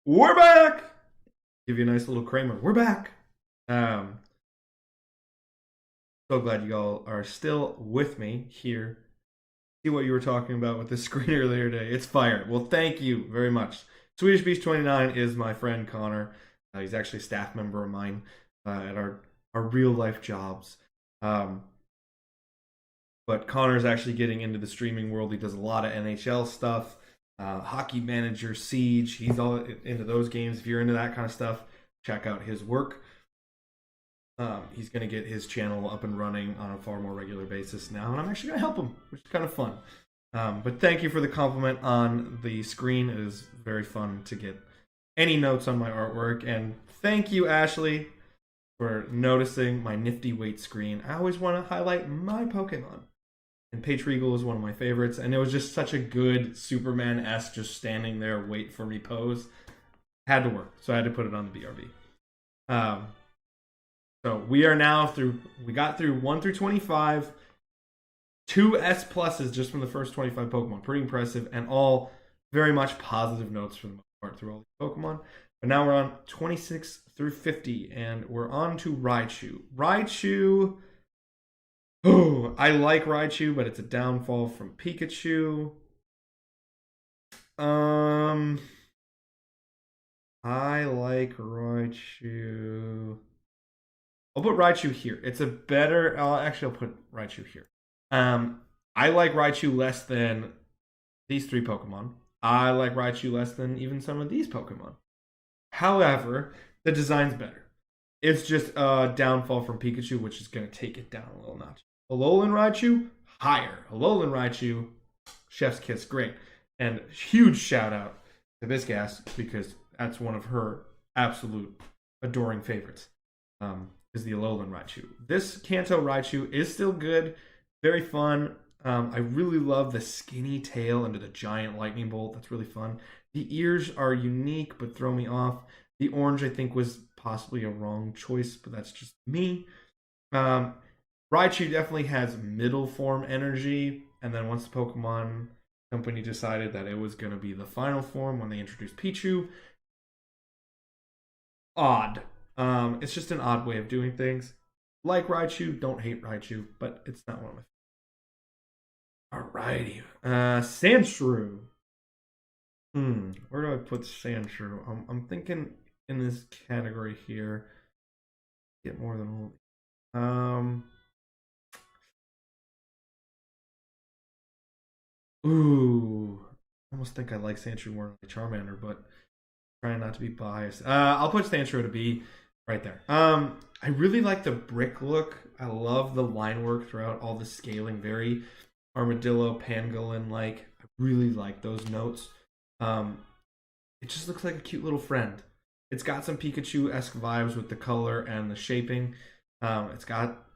We're back. Give you a nice little Kramer. We're back. Um, so glad you all are still with me here. See what you were talking about with the screen earlier today. It's fire. Well, thank you very much. Swedish Beast 29 is my friend Connor. He's actually a staff member of mine at our real life jobs. Um, but Connor's actually getting into the streaming world. He does a lot of NHL stuff, Hockey Manager, Siege. He's all into those games. If you're into that kind of stuff, check out his work. He's going to get his channel up and running on a far more regular basis now, and I'm actually going to help him, which is kind of fun. But thank you for the compliment on the screen. It is very fun to get any notes on my artwork, and thank you, Ashley, for noticing my nifty weight screen. I always want to highlight my Pokemon. And Patriegel is one of my favorites, and it was just such a good Superman-esque just standing there, wait for me pose. Had to work, so I had to put it on the BRB. So we are now through, we got through 1 through 25, 2 S pluses just from the first 25 Pokemon. Pretty impressive, and all very much positive notes for the most part through all these Pokemon. But now we're on 26 through 50, and we're on to Raichu. Raichu, oh, I like Raichu, but it's a downfall from Pikachu. I like Raichu. I'll put Raichu here. It's a better. Actually, I'll put Raichu here. I like Raichu less than these 3 Pokemon. I like Raichu less than even some of these Pokemon. However, the design's better. It's just a downfall from Pikachu, which is going to take it down a little notch. Alolan Raichu, higher. Alolan Raichu, chef's kiss, great. And huge shout out to Bisgas, because that's one of her absolute adoring favorites. Is the Alolan Raichu. This Kanto Raichu is still good, very fun. I really love the skinny tail under the giant lightning bolt. That's really fun. The ears are unique but throw me off. The orange, I think, was possibly a wrong choice, but that's just me. Raichu definitely has middle form energy, and then once the Pokemon Company decided that it was going to be the final form when they introduced Pichu, odd. It's just an odd way of doing things. Like Raichu, don't hate Raichu, but it's not one of my favorites. Alrighty. Sandshrew. Where do I put Sandshrew? I'm thinking in this category here. Get more than one. Ooh. I almost think I like Sandshrew more than Charmander, but trying not to be biased. I'll put Sandshrew to B. Right there. I really like the brick look. I love the line work throughout all the scaling. Very Armadillo, Pangolin like. I really like those notes. It just looks like a cute little friend. It's got some Pikachu-esque vibes with the color and the shaping. It's got,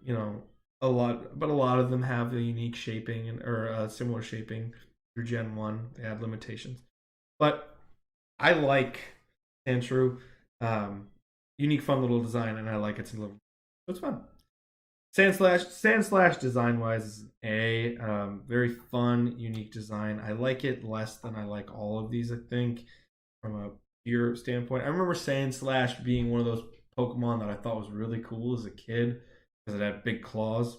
a lot, but a lot of them have a unique shaping or similar shaping through Gen 1. They had limitations. But I like Sandshrew. Unique, fun little design, and I like it. So it's fun. Sandslash design wise is A. Very fun, unique design. I like it less than I like all of these, I think, from a pure standpoint. I remember Sandslash being one of those Pokemon that I thought was really cool as a kid because it had big claws.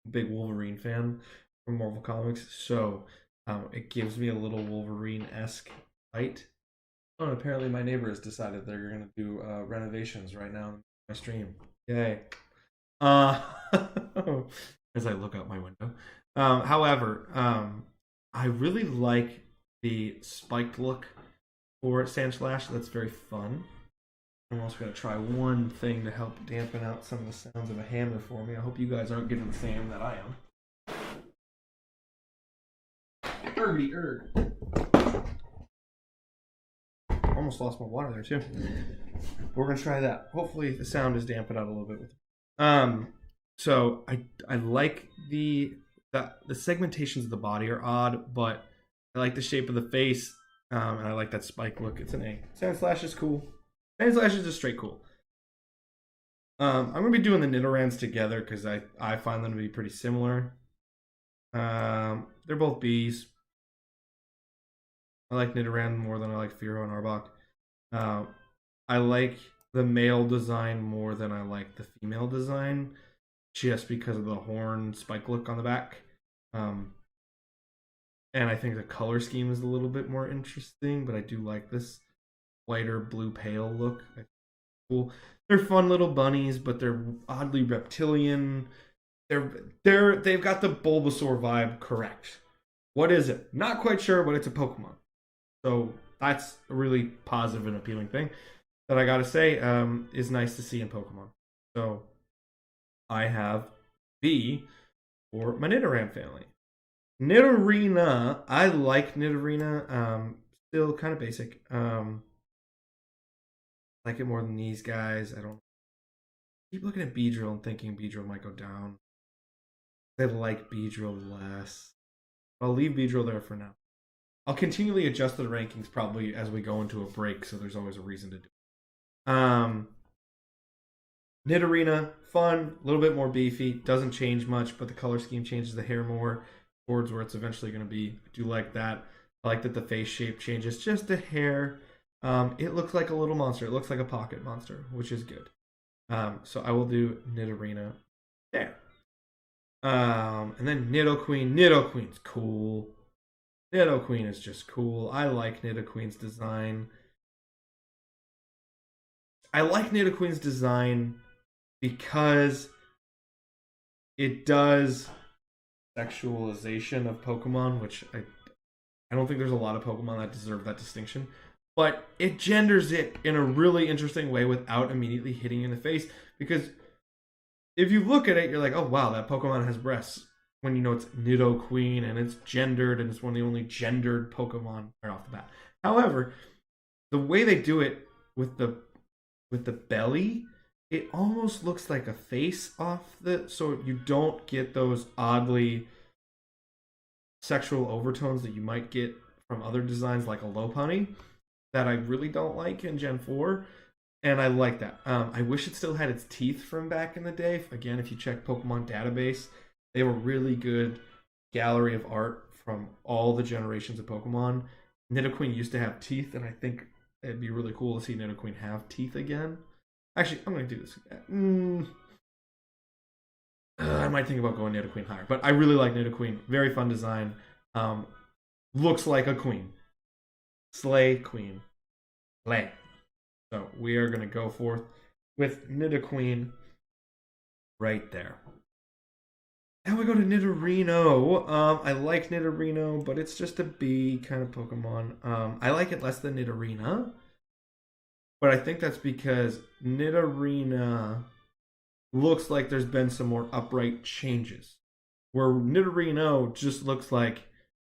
Big Wolverine fan from Marvel Comics, so it gives me a little Wolverine-esque bite. Oh, and apparently my neighbor has decided they're going to do renovations right now in my stream. Yay. As I look out my window. However, I really like the spiked look for Sandslash. That's very fun. I'm also going to try one thing to help dampen out some of the sounds of a hammer for me. I hope you guys aren't getting the same that I am. Ergy erg. Almost lost my water there too. We're gonna try that. Hopefully the sound is dampened out a little bit. So I like the segmentations of the body are odd, but I like the shape of the face, and I like that spike look. It's an A. Sandslash is cool. Sandslash is just straight cool. I'm gonna be doing the Nidorans together because I find them to be pretty similar. They're both Bs. I like Nidoran more than I like Fearow and Arbok. Uh, I like the male design more than I like the female design, just because of the horn spike look on the back. Um, and I think the color scheme is a little bit more interesting, but I do like this whiter blue pale look. Cool. They're fun little bunnies, but they're oddly reptilian. They've got the Bulbasaur vibe correct. What is it? Not quite sure, but it's a Pokemon. So that's a really positive and appealing thing that I gotta say is nice to see in Pokemon. So I have B for my Nidoran family. Nidorina, I like Nidorina. Still kind of basic. Like it more than these guys. I don't keep looking at Beedrill and thinking Beedrill might go down. I like Beedrill less. I'll leave Beedrill there for now. I'll continually adjust the rankings probably as we go into a break, so there's always a reason to do it. Nidorina, fun, a little bit more beefy, doesn't change much, but the color scheme changes the hair more towards where it's eventually going to be. I do like that. I like that the face shape changes just a hair. It looks like a little monster. It looks like a pocket monster, which is good. So I will do Nidorina there. And then Nidoqueen. Nidoqueen's cool. Nidoqueen is just cool. I like Nidoqueen's design. I like Nidoqueen's design because it does sexualization of Pokemon, which I don't think there's a lot of Pokemon that deserve that distinction. But it genders it in a really interesting way without immediately hitting you in the face. Because if you look at it, you're like, oh wow, that Pokemon has breasts. When you know it's Nidoqueen and it's gendered and it's one of the only gendered Pokemon right off the bat. However, the way they do it with the belly, it almost looks like a face off so you don't get those oddly sexual overtones that you might get from other designs like a Lopunny that I really don't like in Gen 4. And I like that. I wish it still had its teeth from back in the day. Again, if you check Pokemon Database, they have a really good gallery of art from all the generations of Pokemon. Nidoqueen used to have teeth, and I think it'd be really cool to see Nidoqueen have teeth again. Actually, I'm going to do this. I might think about going Nidoqueen higher, but I really like Nidoqueen. Very fun design. Looks like a queen. Slay queen. Slay. So we are going to go forth with Nidoqueen right there. Now we go to Nidorino. I like Nidorino, but it's just a B kind of Pokemon. I like it less than Nidorina, but I think that's because Nidorina looks like there's been some more upright changes. Where Nidorino just looks like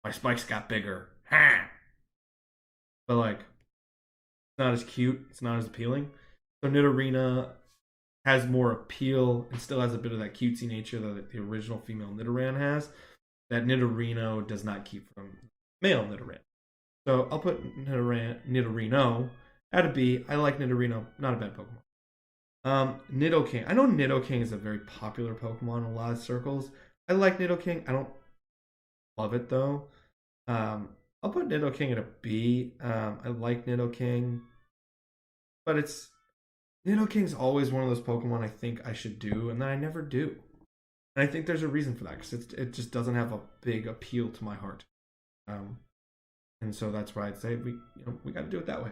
my spikes got bigger. Ha! But like, it's not as cute. It's not as appealing. So Nidorina has more appeal and still has a bit of that cutesy nature that the original female Nidoran has, that Nidorino does not keep from male Nidoran. So I'll put Nidorino at a B. I like Nidorino, not a bad Pokemon. Nidoking. I know Nidoking is a very popular Pokemon in a lot of circles. I like Nidoking. I don't love it though. I'll put Nidoking at a B. I like Nidoking, but Nidoking's always one of those Pokemon I think I should do, and then I never do. And I think there's a reason for that, because it just doesn't have a big appeal to my heart. And so that's why I'd say we got to do it that way.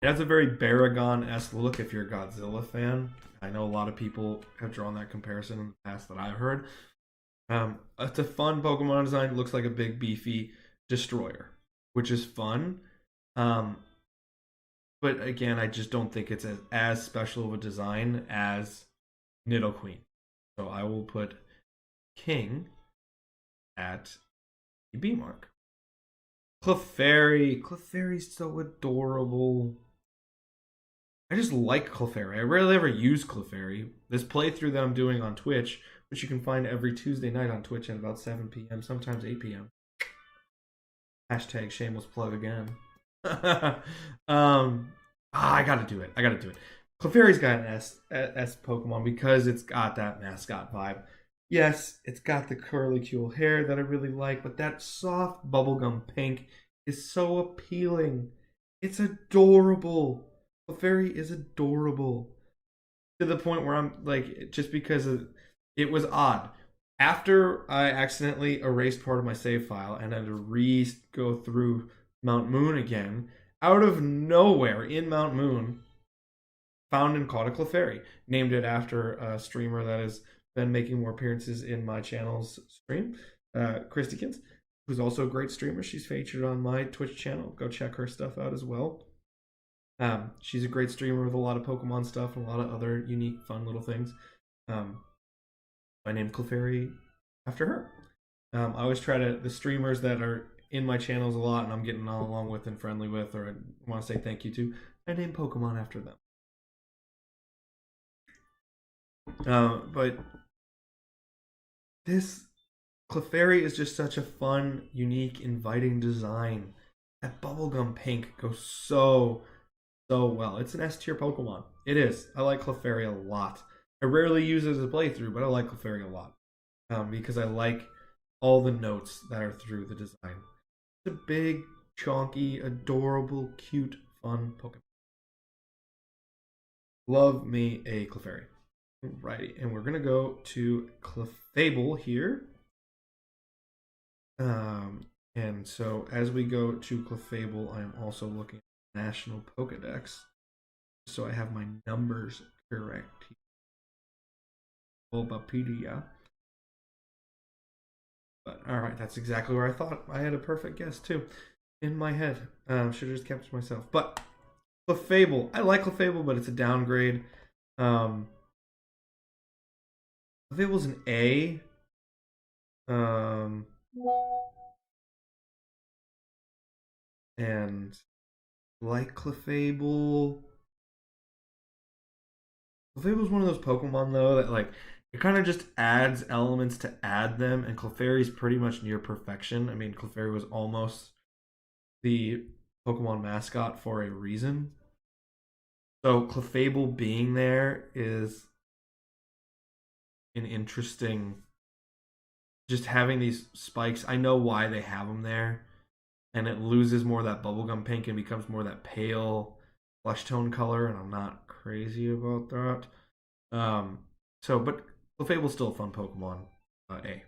It has a very Baragon-esque look if you're a Godzilla fan. I know a lot of people have drawn that comparison in the past that I've heard. It's a fun Pokemon design. It looks like a big, beefy destroyer, which is fun. But again, I just don't think it's as special of a design as Nidoqueen. So I will put King at the B mark. Clefairy. Clefairy's so adorable. I just like Clefairy. I rarely ever use Clefairy. This playthrough that I'm doing on Twitch, which you can find every Tuesday night on Twitch at about 7 p.m., sometimes 8 p.m. Hashtag shameless plug again. I gotta do it. Clefairy's got an S Pokemon because it's got that mascot vibe. Yes, it's got the curly, cool hair that I really like, but that soft bubblegum pink is so appealing. It's adorable. Clefairy is adorable. To the point where I'm like, just because it was odd. After I accidentally erased part of my save file and had to go through Mount Moon again, out of nowhere in Mount Moon, found and caught a Clefairy. Named it after a streamer that has been making more appearances in my channel's stream, Christykins, who's also a great streamer. She's featured on my Twitch channel. Go check her stuff out as well. She's a great streamer with a lot of Pokemon stuff and a lot of other unique, fun little things. I named Clefairy after her. I always try to, the streamers that are in my channels a lot and I'm getting all along with and friendly with, or I want to say thank you to, I name Pokemon after them. But this Clefairy is just such a fun, unique, inviting design. That bubblegum pink goes so well. It's an S tier Pokemon. It is. I like Clefairy a lot. I rarely use it as a playthrough, but I like Clefairy a lot. Because I like all the notes that are through the design. It's a big, chonky, adorable, cute, fun Pokemon. Love me a Clefairy. Righty, and we're gonna go to Clefable here. And so as we go to Clefable, I am also looking at National Pokedex, so I have my numbers correct. Bulbapedia. But all right, that's exactly where I thought. I had a perfect guess too in my head. Should have just kept it to myself. But Clefable, I like Clefable, but it's a downgrade. Clefable's an A. And like Clefable. Clefable's one of those Pokemon though that like it kind of just adds elements to add them, and Clefairy's pretty much near perfection. I mean, Clefairy was almost the Pokemon mascot for a reason. So Clefable being there is an interesting, just having these spikes. I know why they have them there, and it loses more of that bubblegum pink and becomes more of that pale flesh tone color, and I'm not crazy about that. But Clefable's still a fun Pokemon. A.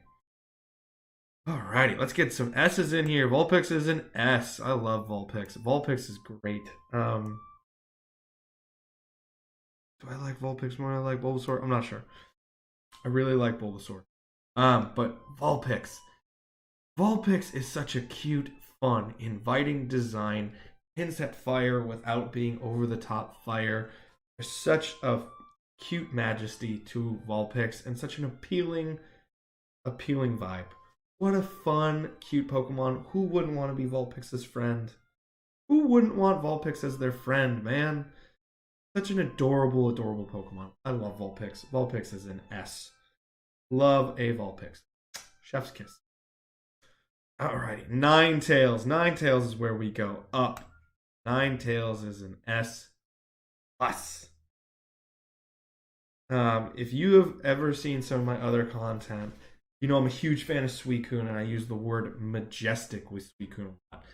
Alrighty, let's get some S's in here. Vulpix is an S. I love Vulpix. Vulpix is great. Do I like Vulpix more than I like Bulbasaur? I'm not sure. I really like Bulbasaur. But Vulpix. Vulpix is such a cute, fun, inviting design. Hints at fire without being over the top fire. There's such a cute majesty to Vulpix and such an appealing vibe. What a fun, cute Pokemon. Who wouldn't want to be Vulpix's friend? Who wouldn't want Vulpix as their friend, man? Such an adorable Pokemon. I love Vulpix. Vulpix is an S. Love a Vulpix. Chef's kiss. Alrighty, Ninetales. Ninetales is where we go up. Ninetales is an S+. If you have ever seen some of my other content, you know I'm a huge fan of Suicune, and I use the word majestic with Suicune a lot.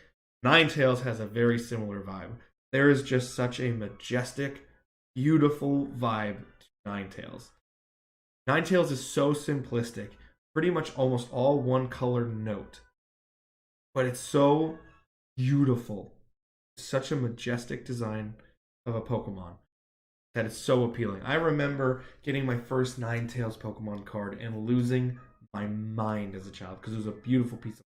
Ninetales has a very similar vibe. There is just such a majestic, beautiful vibe to Ninetales. Ninetales is so simplistic, pretty much almost all one color note. But it's so beautiful. It's such a majestic design of a Pokemon that is so appealing. I remember getting my first Ninetales Pokemon card and losing my mind as a child because it was a beautiful piece of.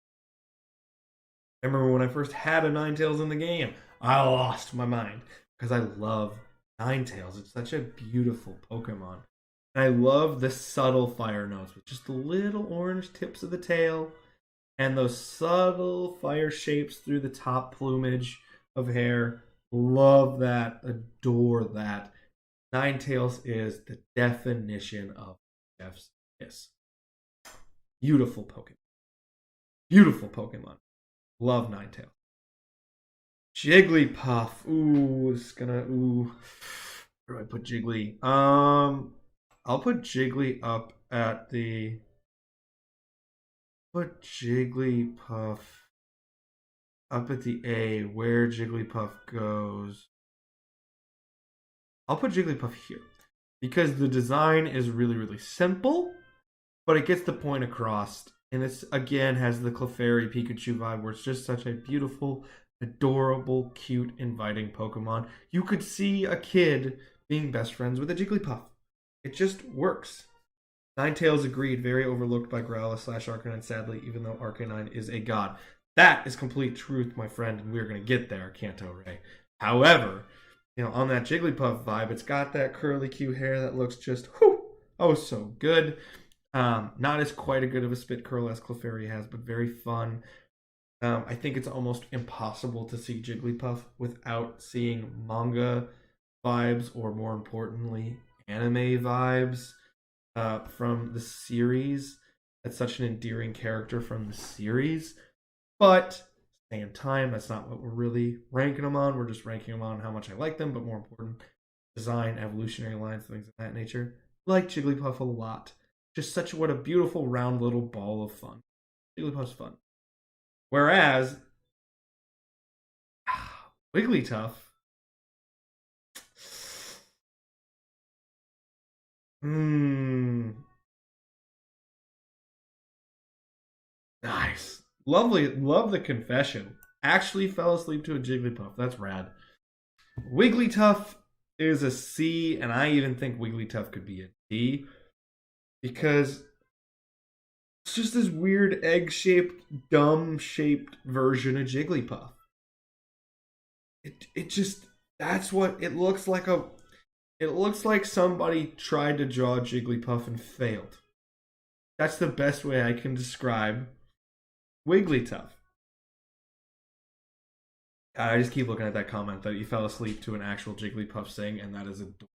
I remember when I first had a Ninetales in the game, I lost my mind because I love Ninetales. It's such a beautiful Pokemon. And I love the subtle fire notes with just the little orange tips of the tail and those subtle fire shapes through the top plumage of hair. Love that. Adore that. Ninetales is the definition of chef's kiss. Beautiful Pokemon. Beautiful Pokemon. Love Ninetales. Jigglypuff. Ooh, it's gonna. Ooh. Where do I put Jiggly? I'll put Jiggly up at the. Put Jigglypuff up at the A where Jigglypuff goes. I'll put Jigglypuff here because the design is really, really simple, but it gets the point across. And it's again has the Clefairy Pikachu vibe where it's just such a beautiful, adorable, cute, inviting Pokemon. You could see a kid being best friends with a Jigglypuff. It just works. Ninetales agreed, very overlooked by Growlithe / Arcanine, sadly, even though Arcanine is a god. That is complete truth, my friend, and we're going to get there, Kanto Ray. However, on that Jigglypuff vibe, it's got that curly cute hair that looks just, oh, so good. Not as quite a good of a spit curl as Clefairy has, but very fun. I think it's almost impossible to see Jigglypuff without seeing manga vibes, or more importantly, anime vibes from the series. That's such an endearing character from the series. But at the same time, that's not what we're really ranking them on. We're just ranking them on how much I like them, but more important, design, evolutionary lines, things of that nature. Like Jigglypuff a lot. Just what a beautiful round little ball of fun. Jigglypuff's fun. Whereas Wigglytuff, nice. Lovely. Love the confession. Actually fell asleep to a Jigglypuff. That's rad. Wigglytuff is a C, and I even think Wigglytuff could be a D because it's just this weird egg-shaped, dumb-shaped version of Jigglypuff. It just, that's what it looks like. It looks like somebody tried to draw Jigglypuff and failed. That's the best way I can describe Wigglytuff. I just keep looking at that comment that you fell asleep to an actual Jigglypuff sing, and that is adorable.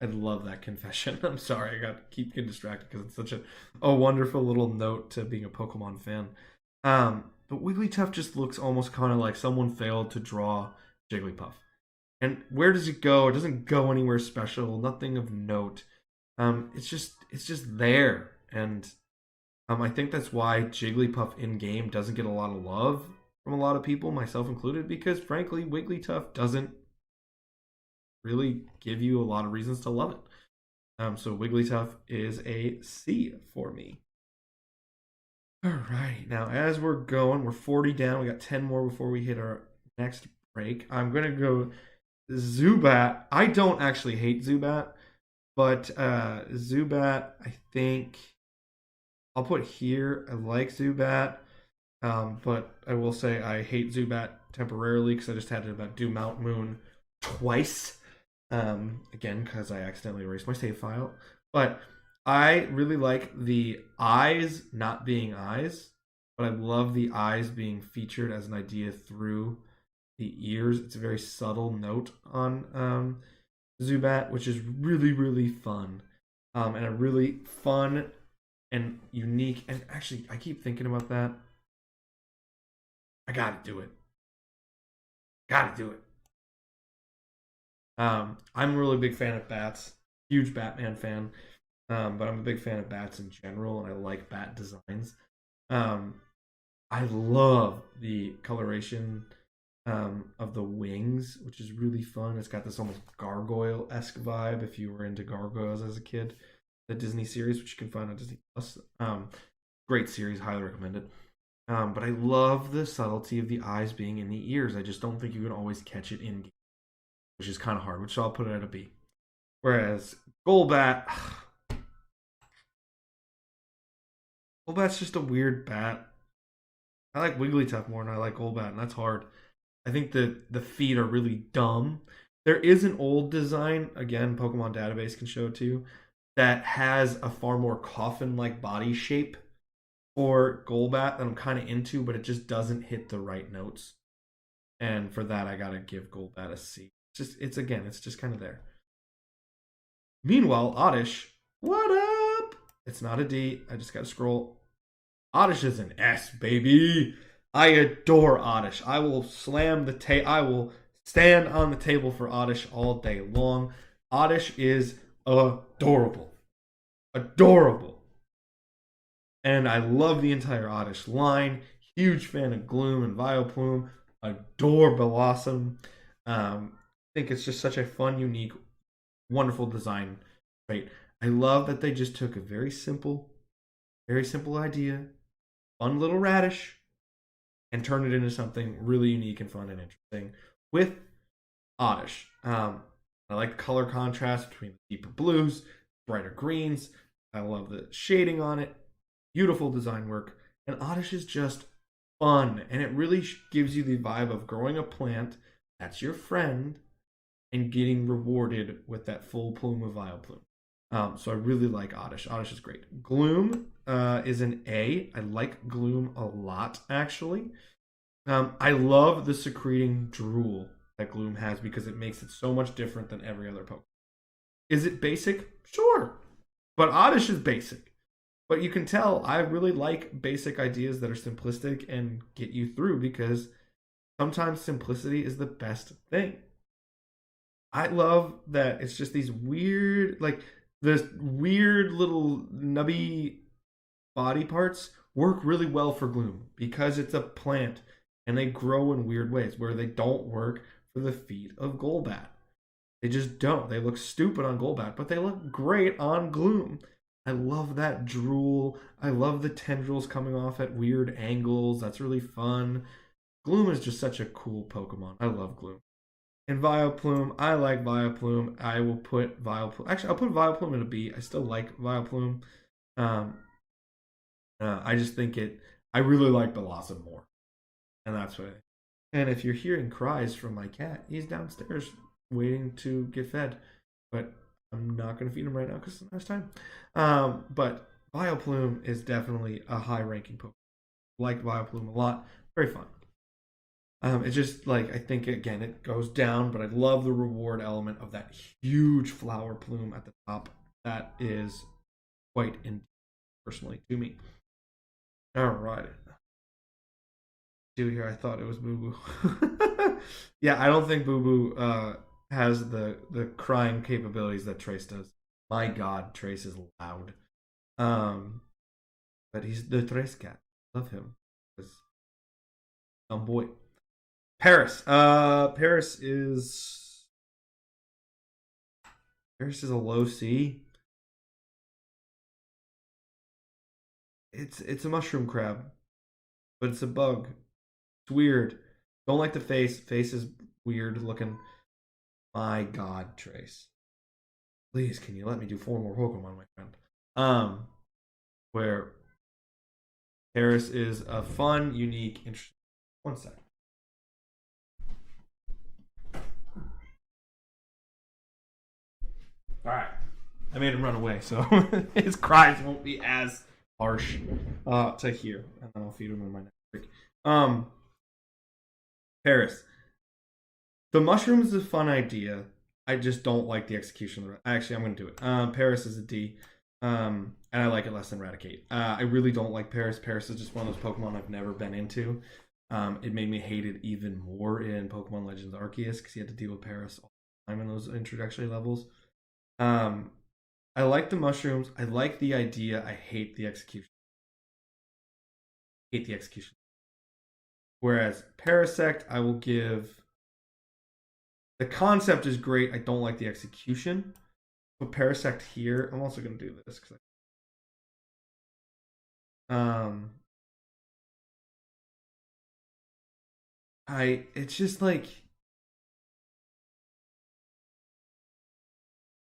I love that confession. I'm sorry, I keep getting distracted because it's such a wonderful little note to being a Pokemon fan. But Wigglytuff just looks almost kind of like someone failed to draw Jigglypuff. And where does it go? It doesn't go anywhere special. Nothing of note. It's just there, and I think that's why Jigglypuff in game doesn't get a lot of love from a lot of people, myself included, because frankly, Wigglytuff doesn't really give you a lot of reasons to love it. So Wigglytuff is a C for me. All right, now as we're going, we're 40 down. We got 10 more before we hit our next break. I'm gonna go Zubat. I don't actually hate Zubat, but Zubat, I think I'll put here. I like Zubat, but I will say I hate Zubat temporarily because I just had to do Mount Moon twice. Again, because I accidentally erased my save file. But I really like the eyes not being eyes, but I love the eyes being featured as an idea through the ears. It's a very subtle note on Zubat, which is really, really fun. And a really fun and unique. And actually, I keep thinking about that. I gotta do it. Gotta do it. I'm a really big fan of bats. Huge Batman fan. But I'm a big fan of bats in general, and I like bat designs. I love the coloration of the wings, which is really fun. It's got this almost gargoyle-esque vibe if you were into gargoyles as a kid. The Disney series, which you can find on Disney Plus. Great series, highly recommended. But I love the subtlety of the eyes being in the ears. I just don't think you can always catch it in game, which is kind of hard, which I'll put it at a B. Whereas Golbat, Golbat's just a weird bat. I like Wigglytuff more than I like Golbat, and that's hard. I think the feet are really dumb. There is an old design, again, Pokemon Database can show it to you, that has a far more coffin-like body shape for Golbat that I'm kind of into, but it just doesn't hit the right notes. And for that, I gotta give Golbat a C. It's just kind of there. Meanwhile, Oddish, what up? It's not a D. I just gotta scroll. Oddish is an S, baby. I adore Oddish. I will I will stand on the table for Oddish all day long. Oddish is adorable. Adorable. And I love the entire Oddish line. Huge fan of Gloom and Vileplume. Adore Blossom. I think it's just such a fun, unique, wonderful design. Right. I love that they just took a very simple idea, fun little radish, and turned it into something really unique and fun and interesting with Oddish. I like the color contrast between the deeper blues, brighter greens. I love the shading on it. Beautiful design work. And Oddish is just fun. And it really gives you the vibe of growing a plant that's your friend and getting rewarded with that full plume of Vileplume. So I really like Oddish. Oddish is great. Gloom is an A. I like Gloom a lot, actually. I love the secreting drool that Gloom has because it makes it so much different than every other Pokemon. Is it basic? Sure. But Oddish is basic. But you can tell I really like basic ideas that are simplistic and get you through because sometimes simplicity is the best thing. I love that it's just these weird, like, the weird little nubby body parts work really well for Gloom because it's a plant and they grow in weird ways where they don't work for the feet of Golbat. They just don't. They look stupid on Golbat, but they look great on Gloom. I love that drool. I love the tendrils coming off at weird angles. That's really fun. Gloom is just such a cool Pokemon. I love Gloom. And Vileplume, I like Vileplume. I will put Vileplume. Actually, I'll put Vileplume in a B. I still like Vileplume. Um, I just think it. I really like Blossom more, and that's what. And if you're hearing cries from my cat, he's downstairs waiting to get fed, but I'm not going to feed him right now because it's not his time. But Vileplume is definitely a high-ranking Pokemon. Like Vileplume a lot. Very fun. It's just like I think again it goes down, but I love the reward element of that huge flower plume at the top. That is quite in personally to me. All right, do here. I thought it was Boo Boo. Yeah, I don't think Boo Boo has the crying capabilities that Trace does. My God, Trace is loud. Um, but he's the Trace cat. Love him. He's some boy. Paris. Paris is a low C. It's a mushroom crab, but it's a bug. It's weird. Don't like the face. Face is weird looking. My God, Trace. Please, can you let me do 4 more Pokemon, my friend? Where Paris is a fun, unique, interesting. One sec. All right. I made him run away, so his cries won't be as harsh to hear. And then I'll feed him in my next week. Paris. The mushroom is a fun idea. I just don't like the execution. Actually, I'm going to do it. Paris is a D. And I like it less than Raticate. I really don't like Paris. Paris is just one of those Pokemon I've never been into. It made me hate it even more in Pokemon Legends Arceus because you had to deal with Paris all the time in those introductory levels. I like the mushrooms. I like the idea. I hate the execution. Hate the execution. Whereas Parasect, I will give. The concept is great. I don't like the execution. But Parasect here, I'm also going to do this because it's just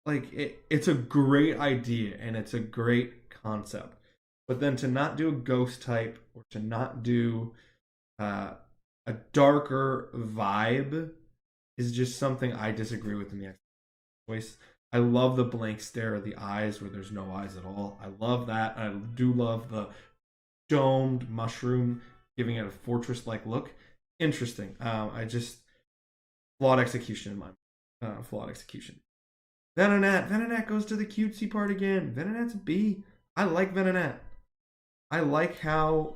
it's a great idea and it's a great concept, but then to not do a ghost type or to not do a darker vibe is just something I disagree with in the voice. I love the blank stare of the eyes where there's no eyes at all. I love that. I do love the domed mushroom giving it a fortress like look. Interesting. I just flawed execution in my flawed execution. Venonat. Venonat goes to the cutesy part again. Venonat's a B. I like Venonat. I like how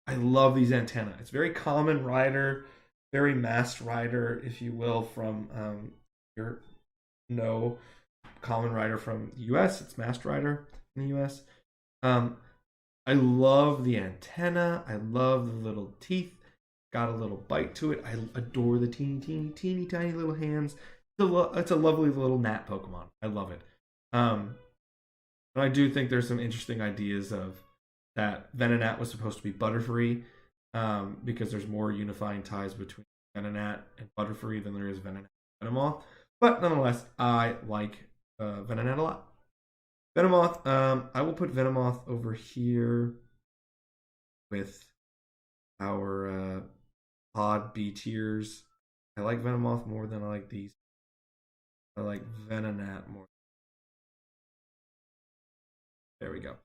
I love these antennae. It's very common rider, very masked rider, if you will, from your common rider from the US. It's masked rider in the US. I love the antenna. I love the little teeth. Got a little bite to it. I adore the teeny tiny little hands. It's a lovely little gnat Pokemon. I love it. And I do think there's some interesting ideas of that Venonat was supposed to be Butterfree, because there's more unifying ties between Venonat and Butterfree than there is Venonat and Venomoth. But nonetheless, I like Venonat a lot. Venomoth, I will put Venomoth over here with our odd B tiers. I like Venomoth more than I like these. I like Venonat more. There we go.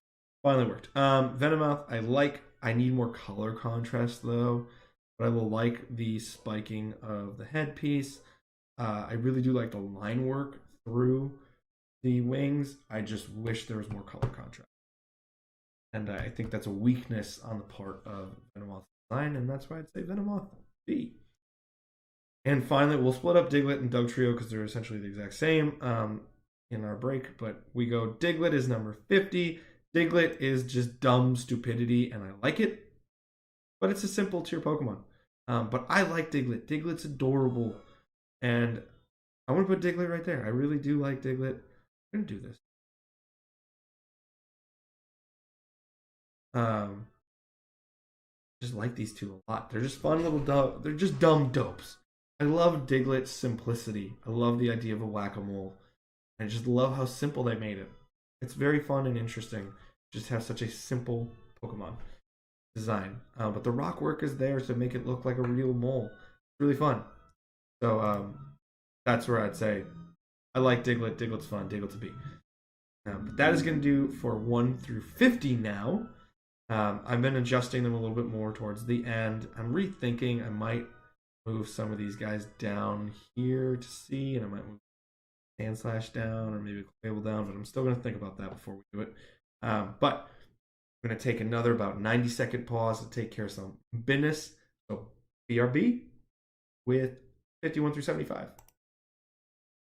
Finally worked. Venomoth, I like. I need more color contrast though, but I will like the spiking of the headpiece. I really do like the line work through the wings. I just wish there was more color contrast. And I think that's a weakness on the part of Venomoth's design, and that's why I'd say Venomoth B. And finally, we'll split up Diglett and Dugtrio because they're essentially the exact same in our break. But we go Diglett is number 50. Diglett is just dumb stupidity, and I like it. But it's a simple tier Pokemon. But I like Diglett. Diglett's adorable. And I want to put Diglett right there. I really do like Diglett. I'm going to do this. Just like these two a lot. They're just fun little they're just dumb dopes. I love Diglett's simplicity. I love the idea of a whack-a-mole. I just love how simple they made it. It's very fun and interesting. Just have such a simple Pokemon design. But the rock work is there to make it look like a real mole. It's really fun. So that's where I'd say I like Diglett. Diglett's fun. Diglett's a B. But that is going to do for 1 through 50 now. I've been adjusting them a little bit more towards the end. I'm rethinking. I might move some of these guys down here to see, and I might move Sandslash down or maybe Cable down, but I'm still going to think about that before we do it. But I'm going to take another about 90-second pause to take care of some business. So BRB with 51 through 75.